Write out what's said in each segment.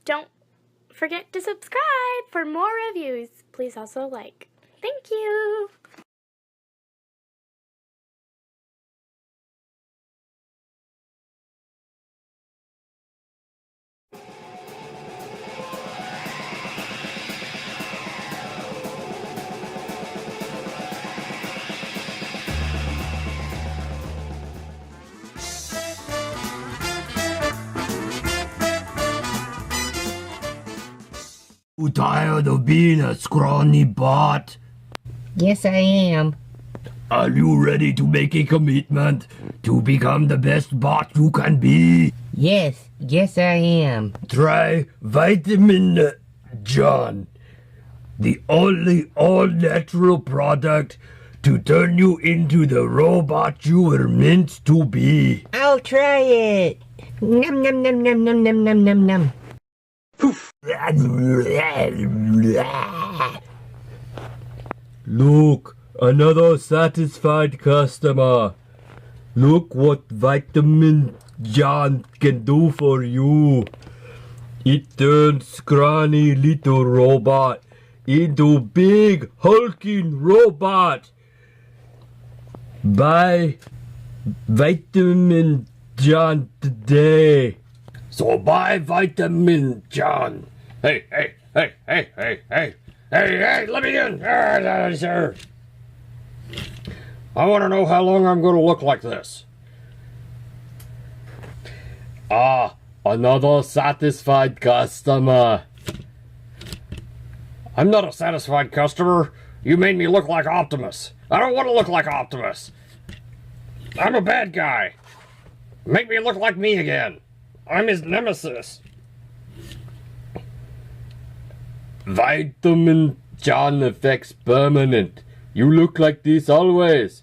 don't forget to subscribe for more reviews. Please also like. Thank you. You tired of being a scrawny bot? Yes, I am. Are you ready to make a commitment to become the best bot you can be? Yes, I am. Try Vitamin John, the only all-natural product to turn you into the robot you were meant to be. I'll try it. Num num num num num num num num num. Poof. Look, another satisfied customer. Look what Vitamin John can do for you. It turns scrawny little robot into big hulking robot. Buy Vitamin John today. So buy Vitamin John. Hey, let me in. Sir. I want to know how long I'm going to look like this. Another satisfied customer. I'm not a satisfied customer. You made me look like Optimus. I don't want to look like Optimus. I'm a bad guy. Make me look like me again. I'm his nemesis. Vitamin John effects permanent. You look like this always.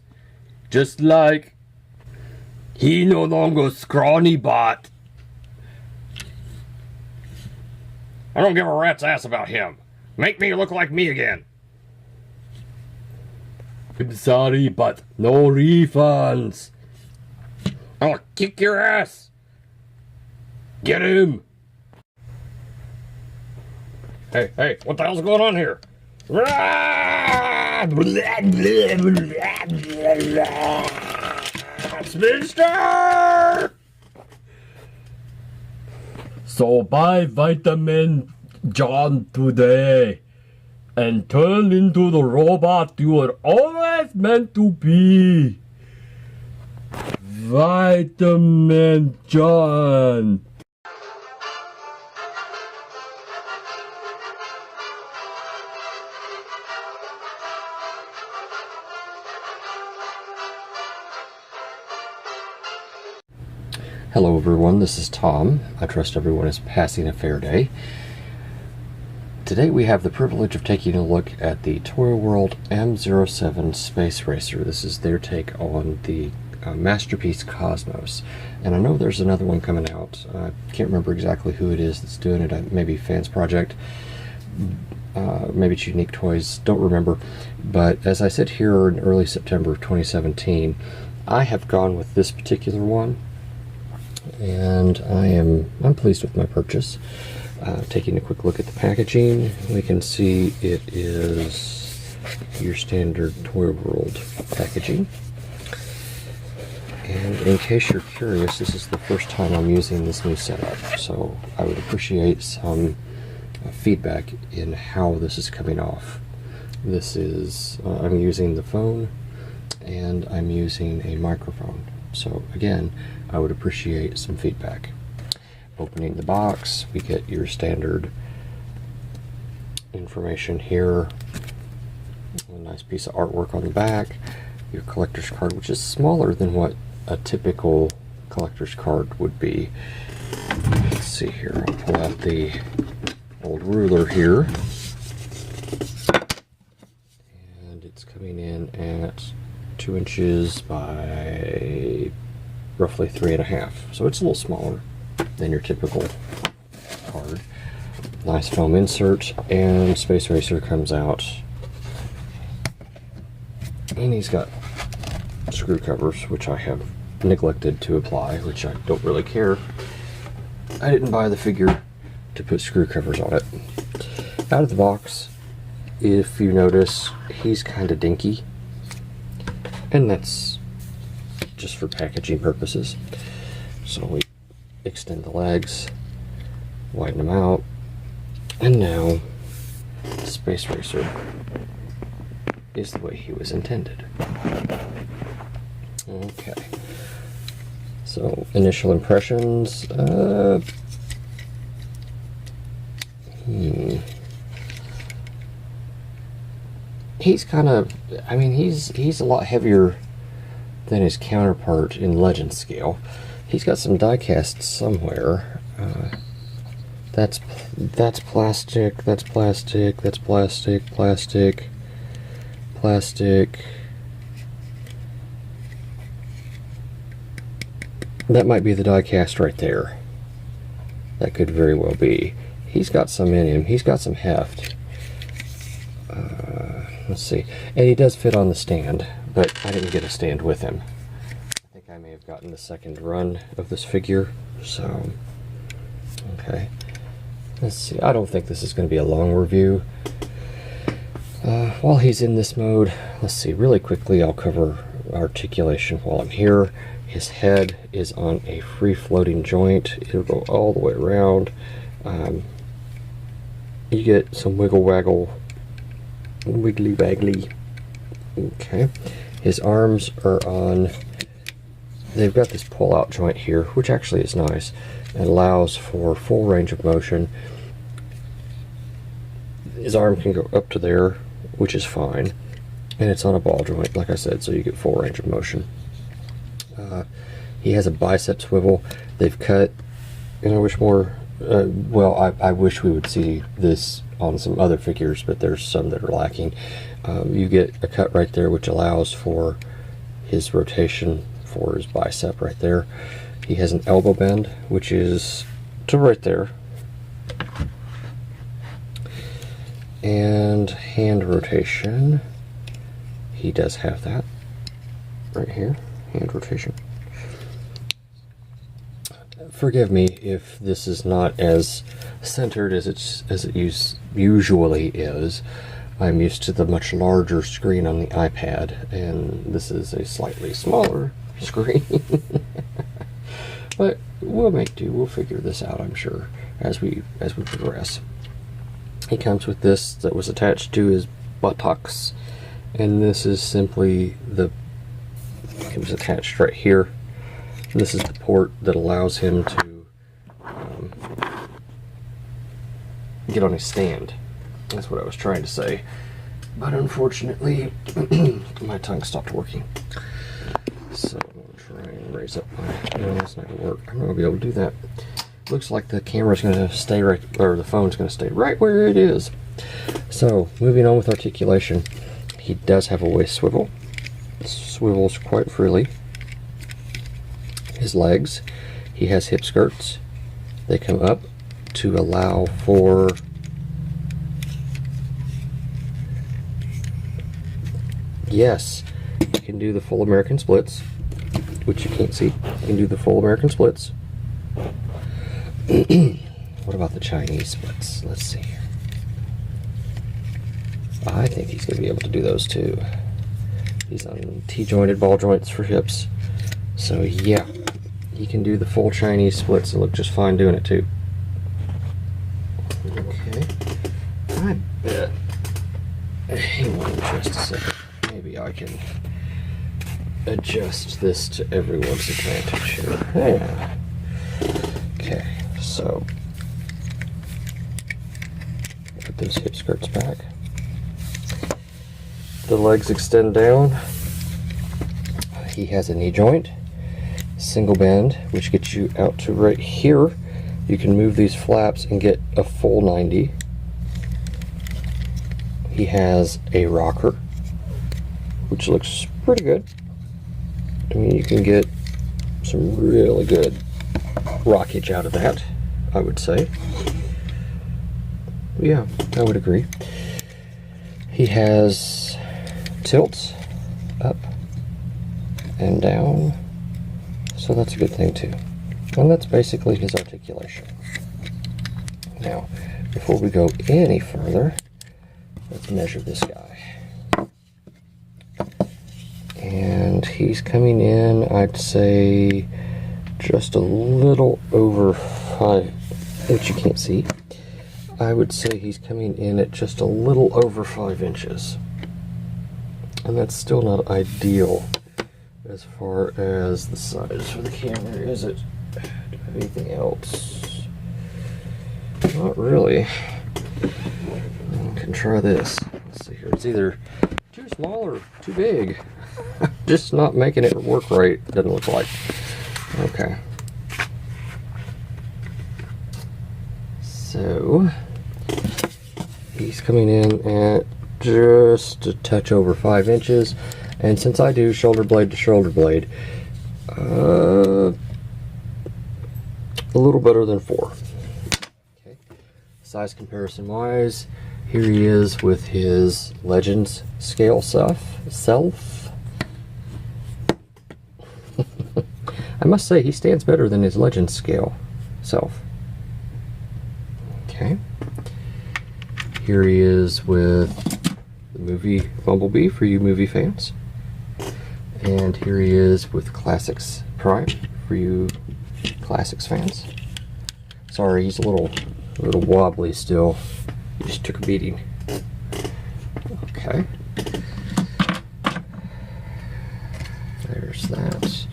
Just like he no longer scrawny bot. I don't give a rat's ass about him. Make me look like me again. I'm sorry, but no refunds. I'll kick your ass. Get him. Hey, what the hell's going on here? Spinster! So buy Vitamin John today and turn into the robot you were always meant to be. Vitamin John. Hello everyone, this is Tom. I trust everyone is passing a fair day. Today we have the privilege of taking a look at the Toyworld M07 Spaceracer. This is their take on the Masterpiece Cosmos. And I know there's another one coming out. I can't remember exactly who it is that's doing it. Maybe Fans Project. Maybe it's Unique Toys. Don't remember. But as I said here in early September of 2017, I have gone with this particular one. And I'm pleased with my purchase. Taking a quick look at the packaging, we can see it is your standard Toyworld packaging. And in case you're curious, this is the first time I'm using this new setup, so I would appreciate some feedback in how this is coming off. This is, I'm using the phone and I'm using a microphone. So again, I would appreciate some feedback. Opening the box, we get your standard information here. A nice piece of artwork on the back. Your collector's card, which is smaller than what a typical collector's card would be. Let's see here, I'll pull out the old ruler here. And it's coming in at 2 inches by roughly 3.5. So it's a little smaller than your typical card. Nice foam insert, and Spaceracer comes out. And he's got screw covers, which I have neglected to apply, which I don't really care. I didn't buy the figure to put screw covers on it. Out of the box, if you notice, he's kind of dinky, and that's just for packaging purposes. So we extend the legs, widen them out, and now the Space Racer is the way he was intended. Okay. So, initial impressions, he's kind of, I mean, he's a lot heavier than his counterpart in Legend scale. He's got some die casts somewhere. That's plastic, that's plastic, that's plastic, plastic, plastic. That might be the die cast right there. That could very well be. He's got some in him. He's got some heft. Let's see. And he does fit on the stand, but I didn't get a stand with him. I think I may have gotten the second run of this figure. So, okay. Let's see. I don't think this is going to be a long review. While he's in this mode, let's see. Really quickly, I'll cover articulation while I'm here. His head is on a free-floating joint. It'll go all the way around. You get some wiggle waggle, wiggly waggly. Okay. His arms are on, they've got this pull-out joint here, which actually is nice. It allows for full range of motion. His arm can go up to there, which is fine. And it's on a ball joint, like I said, so you get full range of motion. He has a bicep swivel. They've cut, and I wish more, well, I wish we would see this on some other figures, but there's some that are lacking. You get a cut right there, which allows for his rotation for his bicep right there. He has an elbow bend, which is to right there. And hand rotation. He does have that right here, hand rotation. Forgive me if this is not as centered as it usually is. I'm used to the much larger screen on the iPad, and this is a slightly smaller screen. But we'll make do. We'll figure this out, I'm sure, as we progress. He comes with this that was attached to his buttocks, and this is simply it was attached right here. This is the port that allows him to get on his stand. That's what I was trying to say. But unfortunately, my tongue stopped working. So I'm going to try and raise up my... No, that's not going to work. I'm not going to be able to do that. Looks like the camera's going to stay right... Or the phone's going to stay right where it is. So, moving on with articulation. He does have a waist swivel. It swivels quite freely. His legs, he has hip skirts. They come up to allow for yes, you can do the full American splits, which you can't see. You can do the full American splits. What about the Chinese splits? Let's see here. I think he's going to be able to do those too. He's on T-jointed ball joints for hips. So yeah, he can do the full Chinese splits and look just fine doing it too. Okay, I bet. Hang on just a second. Maybe I can adjust this to everyone's advantage here. Yeah. Okay, so put those hip skirts back. The legs extend down. He has a knee joint. Single bend, which gets you out to right here. You can move these flaps and get a full 90. He has a rocker, which looks pretty good. I mean, you can get some really good rockage out of that, I would say. Yeah, I would agree. He has tilts up and down. So that's a good thing too. And that's basically his articulation. Now, before we go any further, let's measure this guy. And he's coming in, I'd say, just a little over 5, which you can't see. I would say he's coming in at just a little over 5 inches. And that's still not ideal as far as the size for the camera, is it? Do I have anything else? Not really. I can try this. Let's see here. It's either too small or too big. Just not making it work right, doesn't look like. Okay. So, he's coming in at just a touch over 5 inches. And since I do shoulder blade to shoulder blade, a little better than 4. Okay. Size comparison wise, here he is with his Legends scale self. I must say he stands better than his Legends scale self. Okay. Here he is with the movie Bumblebee for you movie fans. And here he is with Classics Prime for you Classics fans. Sorry, he's a little wobbly still. He just took a beating. Okay. There's that.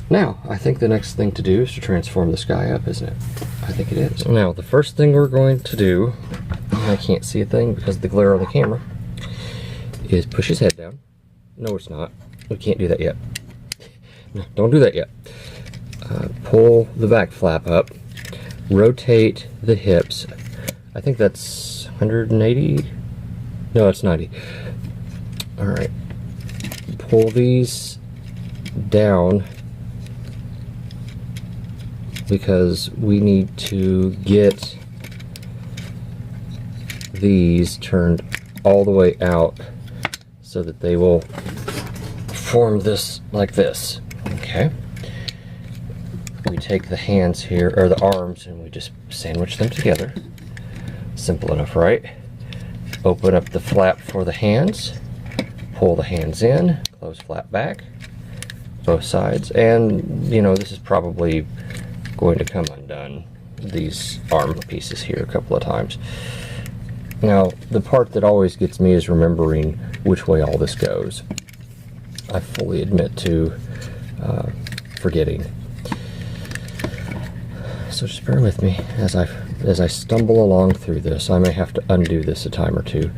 Now, I think the next thing to do is to transform this guy up, isn't it? I think it is. Now, the first thing we're going to do, I can't see a thing because of the glare on the camera, is push his head down. No, it's not. We can't do that yet. No, don't do that yet. Pull the back flap up. Rotate the hips. I think that's 180. No, it's 90. Alright. Pull these down because we need to get these turned all the way out so that they will form this like this. Okay. We take the hands here, or the arms, and we just sandwich them together. Simple enough, right? Open up the flap for the hands, pull the hands in, close flap back, both sides, and you know, this is probably going to come undone, these arm pieces here a couple of times. Now, the part that always gets me is remembering which way all this goes. I fully admit to forgetting. So just bear with me as I stumble along through this. I may have to undo this a time or two.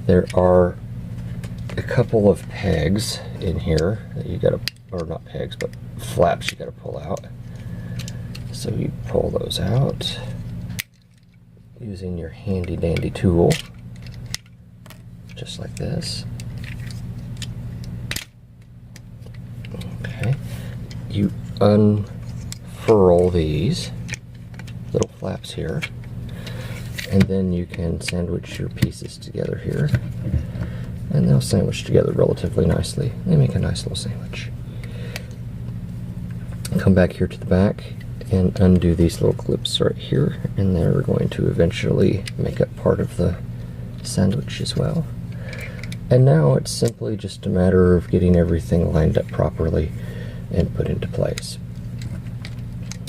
There are a couple of pegs in here that you gotta, or not pegs, but flaps you gotta pull out. So you pull those out using your handy dandy tool, just like this. Okay, you unfurl these little flaps here, and then you can sandwich your pieces together here, and they'll sandwich together relatively nicely. They make a nice little sandwich. Come back here to the back and undo these little clips right here, and they're going to eventually make up part of the sandwich as well. And now it's simply just a matter of getting everything lined up properly and put into place.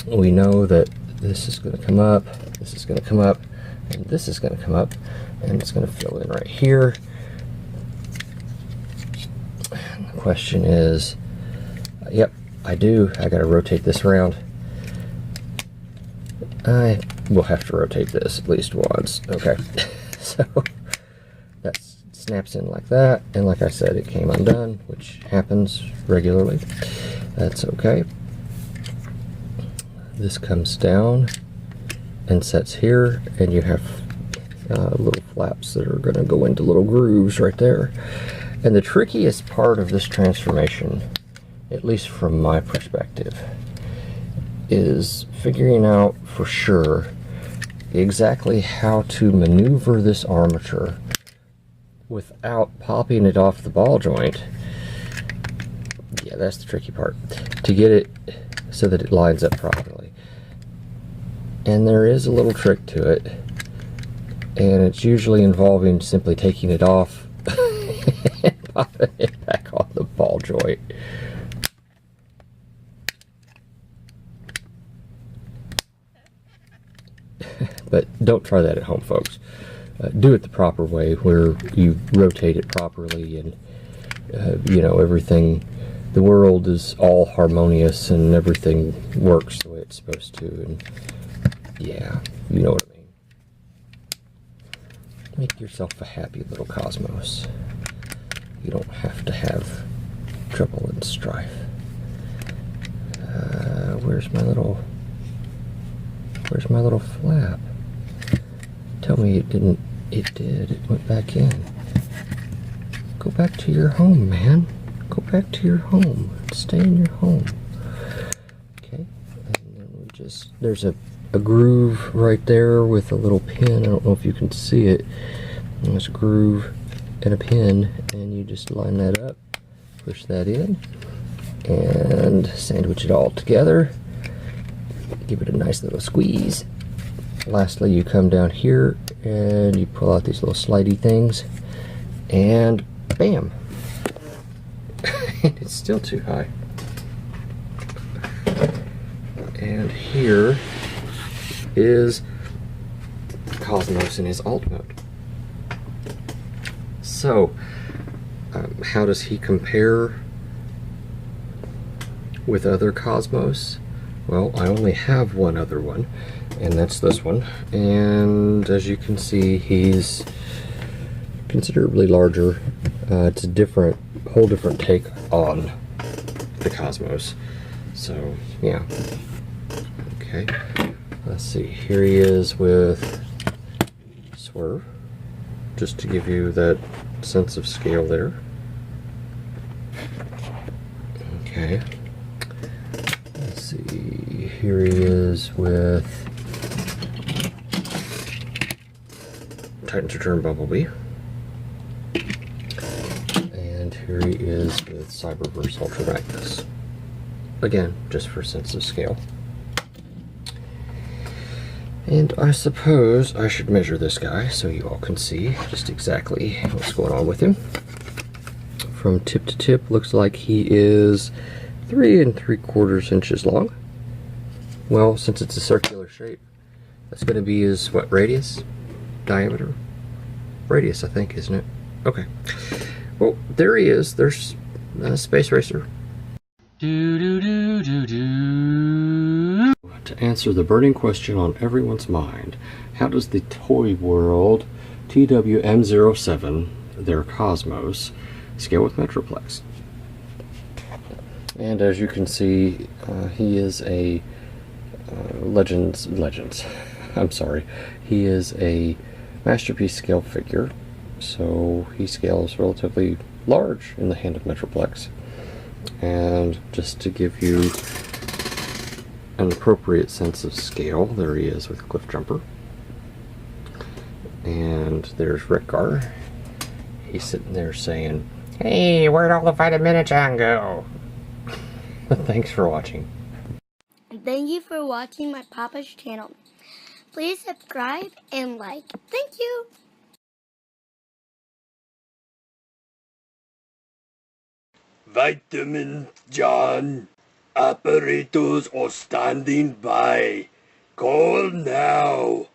We know that this is going to come up, this is going to come up, and this is going to come up, and it's going to fill in right here. And the question is, yep, I got to rotate this around. I will have to rotate this at least once. Okay, so that snaps in like that, and like I said, it came undone, which happens regularly. That's okay. This comes down and sets here, and you have little flaps that are going to go into little grooves right there. And the trickiest part of this transformation, at least from my perspective, is figuring out for sure exactly how to maneuver this armature without popping it off the ball joint. Yeah, that's the tricky part. To get it so that it lines up properly. And there is a little trick to it, and it's usually involving simply taking it off and popping it back on the ball joint. But don't try that at home, folks. Do it the proper way, where you rotate it properly, and you know, everything, the world is all harmonious and everything works the way it's supposed to. And yeah, you know what I mean. Make yourself a happy little cosmos. You don't have to have trouble and strife. Where's my little flap? Tell me it didn't. It did. It went back in. Go back to your home, man. Go back to your home. Stay in your home. Okay. And then we just, there's a groove right there with a little pin. I don't know if you can see it. There's a groove and a pin, and you just line that up, push that in, and sandwich it all together. Give it a nice little squeeze. Lastly, you come down here and you pull out these little slidey things, and bam! It's still too high. And here is Cosmos in his alt mode. So, how does he compare with other Cosmos? Well, I only have one other one, and that's this one. And as you can see, he's considerably larger. It's a whole different take on the Cosmos. So, yeah. Okay. Let's see. Here he is with Swerve, just to give you that sense of scale there. Okay. Let's see. Here he is with Titan's Return Bumblebee. And here he is with Cyberverse Ultra Magnus. Again, just for sense of scale. And I suppose I should measure this guy so you all can see just exactly what's going on with him. From tip to tip, looks like he is 3 3/4 inches long. Well, since it's a circular shape, that's going to be his, what, radius? Diameter? Radius, I think, isn't it? Okay. Well, there he is. There's Space Racer. To answer the burning question on everyone's mind, how does the Toyworld TWM07, their Cosmos, scale with Metroplex? And as you can see, he is a Legends. I'm sorry. He is a masterpiece scale figure, so he scales relatively large in the hand of Metroplex. And just to give you an appropriate sense of scale, there he is with Cliff Jumper. And there's Rekgar. He's sitting there saying, "Hey, where'd all the Vitaminachan go?" Thanks for watching. Thank you for watching my Papa's channel. Please subscribe and like. Thank you. Vitamin John. Operators are standing by. Call now.